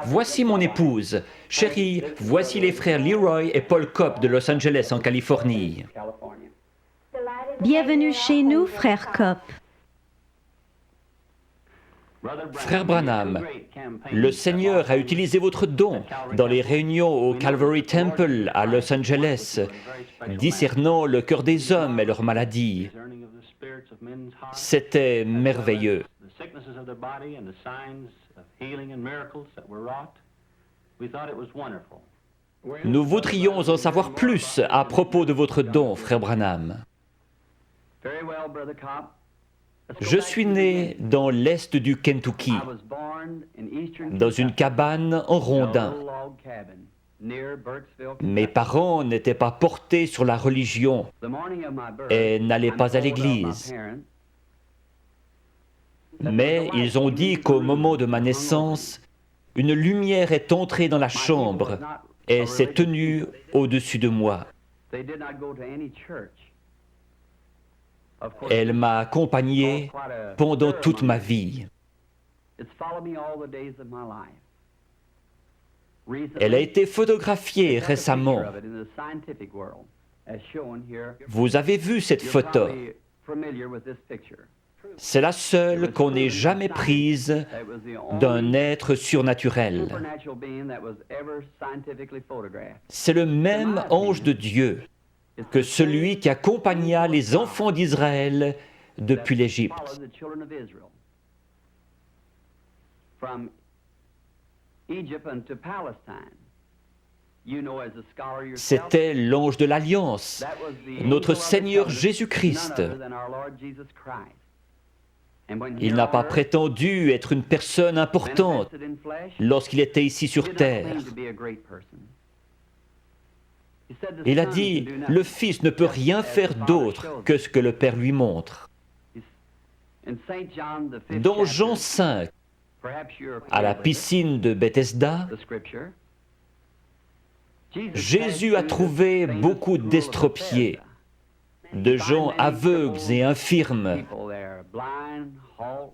voici mon épouse. Chérie, voici les frères Leroy et Paul Copp de Los Angeles, en Californie. Bienvenue chez nous, frère Copp. Frère Branham, le Seigneur a utilisé votre don dans les réunions au Calvary Temple à Los Angeles, discernant le cœur des hommes et leurs maladies. C'était merveilleux. Nous voudrions en savoir plus à propos de votre don, frère Branham. Je suis né dans l'est du Kentucky, dans une cabane en rondin. Mes parents n'étaient pas portés sur la religion et n'allaient pas à l'église. Mais ils ont dit qu'au moment de ma naissance, une lumière est entrée dans la chambre et s'est tenue au-dessus de moi. Elle m'a accompagné pendant toute ma vie. Elle a été photographiée récemment. Vous avez vu cette photo. C'est la seule qu'on n'ait jamais prise d'un être surnaturel. C'est le même ange de Dieu que celui qui accompagna les enfants d'Israël depuis l'Égypte. C'était l'ange de l'Alliance, notre Seigneur Jésus-Christ. Il n'a pas prétendu être une personne importante lorsqu'il était ici sur terre. Il a dit, le Fils ne peut rien faire d'autre que ce que le Père lui montre. Dans Jean 5, à la piscine de Bethesda, Jésus a trouvé beaucoup d'estropiés, de gens aveugles et infirmes,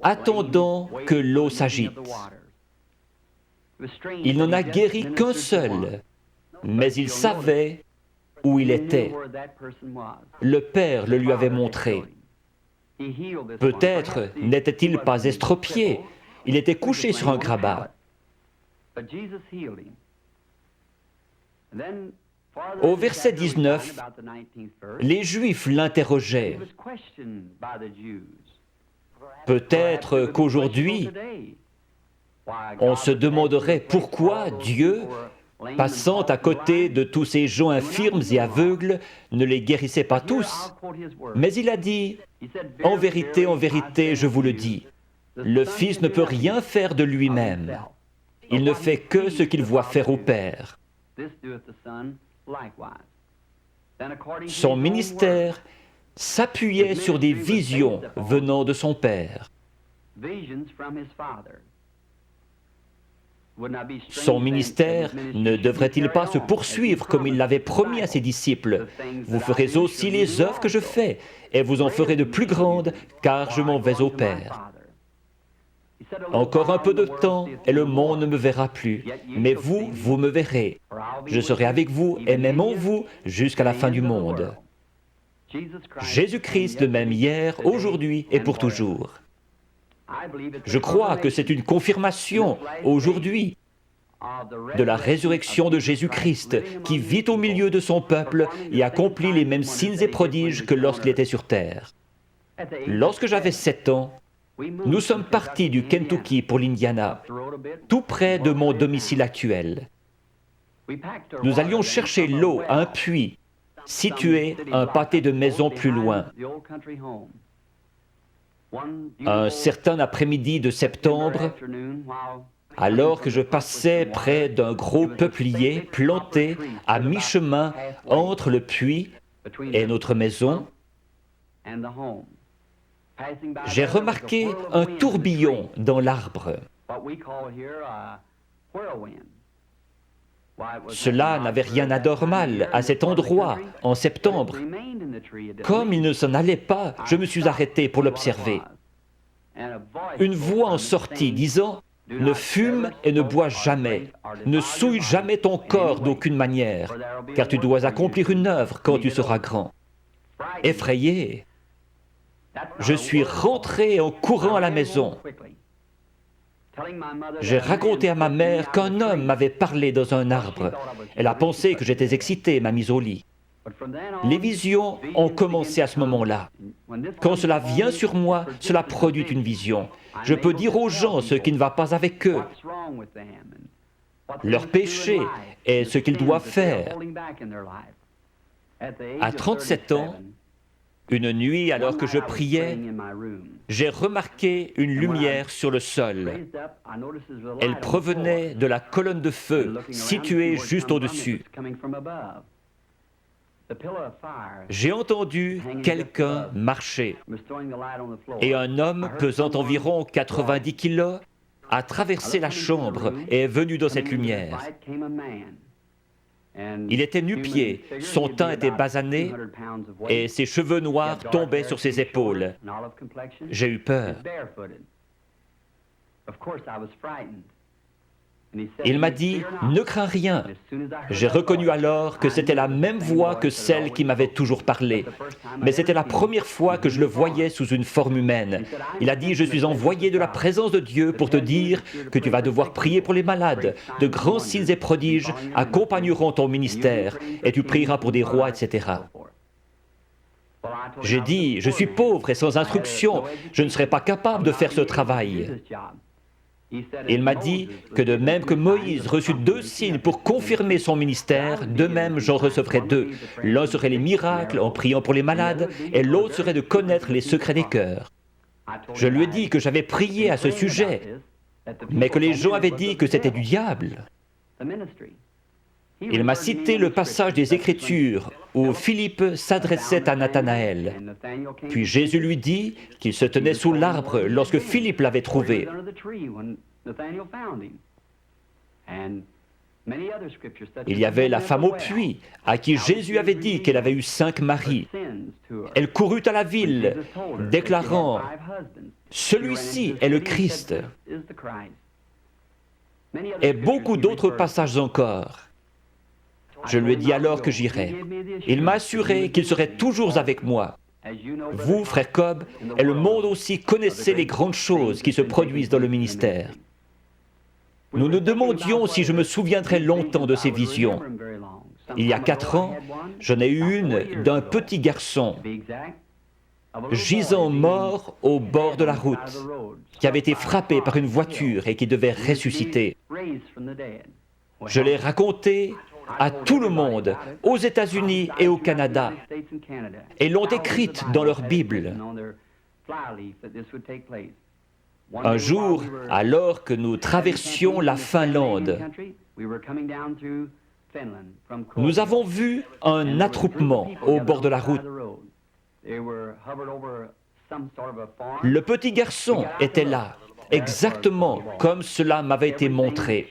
attendant que l'eau s'agite. Il n'en a guéri qu'un seul, mais il savait où il était. Le Père le lui avait montré. Peut-être n'était-il pas estropié, il était couché sur un grabat. Au verset 19, les Juifs l'interrogeaient. Peut-être qu'aujourd'hui, on se demanderait pourquoi Dieu, passant à côté de tous ces gens infirmes et aveugles, ne les guérissait pas tous. Mais il a dit, en vérité, je vous le dis, le Fils ne peut rien faire de lui-même. Il ne fait que ce qu'il voit faire au Père. Son ministère s'appuyait sur des visions venant de son Père. Son ministère ne devrait-il pas se poursuivre comme il l'avait promis à ses disciples? Vous ferez aussi les œuvres que je fais, et vous en ferez de plus grandes, car je m'en vais au Père. Encore un peu de temps, et le monde ne me verra plus, mais vous, vous me verrez. Je serai avec vous, et même en vous, jusqu'à la fin du monde. Jésus-Christ, le même hier, aujourd'hui et pour toujours. Je crois que c'est une confirmation, aujourd'hui, de la résurrection de Jésus-Christ, qui vit au milieu de son peuple et accomplit les mêmes signes et prodiges que lorsqu'il était sur terre. Lorsque j'avais 7 ans, nous sommes partis du Kentucky pour l'Indiana, tout près de mon domicile actuel. Nous allions chercher l'eau à un puits, situé un pâté de maisons plus loin. Un certain après-midi de septembre, alors que je passais près d'un gros peuplier planté à mi-chemin entre le puits et notre maison, j'ai remarqué un tourbillon dans l'arbre. Cela n'avait rien d'anormal à cet endroit en septembre. Comme il ne s'en allait pas, je me suis arrêté pour l'observer. Une voix en sortit disant « Ne fume et ne bois jamais. Ne souille jamais ton corps d'aucune manière, car tu dois accomplir une œuvre quand tu seras grand. Effrayé, je suis rentré en courant à la maison. J'ai raconté à ma mère qu'un homme m'avait parlé dans un arbre. Elle a pensé que j'étais excité et m'a mis au lit. Les visions ont commencé à ce moment-là. Quand cela vient sur moi, cela produit une vision. Je peux dire aux gens ce qui ne va pas avec eux, leur péché et ce qu'ils doivent faire. À 37 ans, une nuit, alors que je priais, j'ai remarqué une lumière sur le sol. Elle provenait de la colonne de feu située juste au-dessus. J'ai entendu quelqu'un marcher et un homme pesant environ 90 kilos a traversé la chambre et est venu dans cette lumière. Il était nu-pied, son teint était basané et ses cheveux noirs tombaient sur ses épaules. J'ai eu peur. Il m'a dit « Ne crains rien ». J'ai reconnu alors que c'était la même voix que celle qui m'avait toujours parlé. Mais c'était la première fois que je le voyais sous une forme humaine. Il a dit « Je suis envoyé de la présence de Dieu pour te dire que tu vas devoir prier pour les malades. De grands signes et prodiges accompagneront ton ministère et tu prieras pour des rois, etc. » J'ai dit « Je suis pauvre et sans instruction. Je ne serai pas capable de faire ce travail. » Il m'a dit que de même que Moïse reçut 2 signes pour confirmer son ministère, de même j'en recevrai 2. L'un serait les miracles en priant pour les malades et l'autre serait de connaître les secrets des cœurs. Je lui ai dit que j'avais prié à ce sujet, mais que les gens avaient dit que c'était du diable. Il m'a cité le passage des Écritures où Philippe s'adressait à Nathanaël. Puis Jésus lui dit qu'il se tenait sous l'arbre lorsque Philippe l'avait trouvé. Il y avait la femme au puits, à qui Jésus avait dit qu'elle avait eu 5 maris. Elle courut à la ville, déclarant « Celui-ci est le Christ ». Et beaucoup d'autres passages encore. Je lui ai dit alors que j'irais. Il m'a assuré qu'il serait toujours avec moi. Vous, frère Cobb, et le monde aussi connaissez les grandes choses qui se produisent dans le ministère. Nous nous demandions si je me souviendrais longtemps de ces visions. Il y a 4 ans, j'en ai eu une d'un petit garçon, gisant mort au bord de la route, qui avait été frappé par une voiture et qui devait ressusciter. Je l'ai raconté à tout le monde, aux États-Unis et au Canada, et l'ont écrite dans leur Bible. Un jour, alors que nous traversions la Finlande, nous avons vu un attroupement au bord de la route. Le petit garçon était là, exactement comme cela m'avait été montré.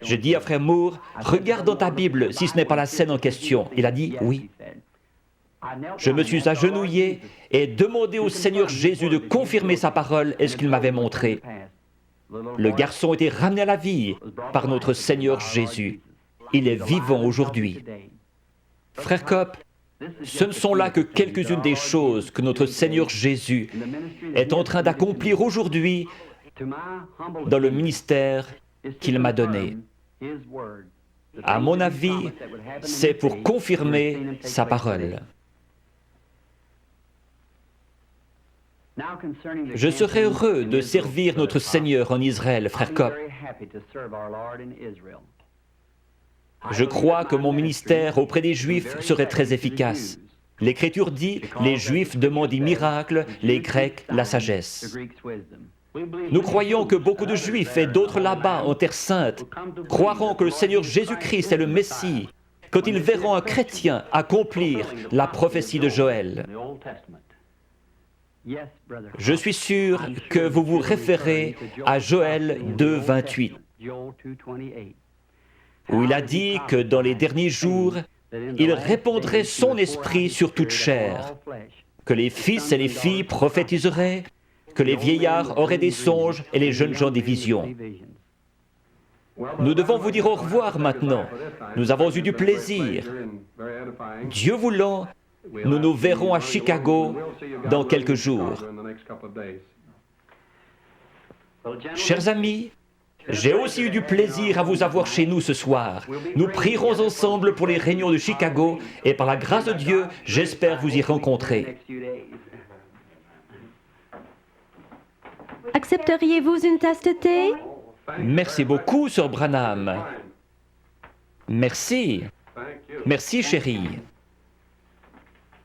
J'ai dit à frère Moore, regarde dans ta Bible si ce n'est pas la scène en question. Il a dit oui. Je me suis agenouillé et demandé au Seigneur Jésus de confirmer sa parole et ce qu'il m'avait montré. Le garçon était ramené à la vie par notre Seigneur Jésus. Il est vivant aujourd'hui. Frère Cobb, ce ne sont là que quelques-unes des choses que notre Seigneur Jésus est en train d'accomplir aujourd'hui dans le ministère qu'il m'a donné. À mon avis, c'est pour confirmer sa parole. Je serais heureux de servir notre Seigneur en Israël, frère Cobb. Je crois que mon ministère auprès des Juifs serait très efficace. L'Écriture dit, les Juifs demandent des miracles, les Grecs la sagesse. Nous croyons que beaucoup de Juifs et d'autres là-bas en Terre Sainte croiront que le Seigneur Jésus-Christ est le Messie quand ils verront un chrétien accomplir la prophétie de Joël. Je suis sûr que vous vous référez à Joël 2, 28. Où il a dit que dans les derniers jours, il répandrait son esprit sur toute chair, que les fils et les filles prophétiseraient, que les vieillards auraient des songes et les jeunes gens des visions. Nous devons vous dire au revoir maintenant. Nous avons eu du plaisir. Dieu voulant, nous nous verrons à Chicago dans quelques jours. Chers amis, j'ai aussi eu du plaisir à vous avoir chez nous ce soir. Nous prierons ensemble pour les réunions de Chicago et par la grâce de Dieu, j'espère vous y rencontrer. Accepteriez-vous une tasse de thé? Merci beaucoup, Sœur Branham. Merci. Merci, chérie.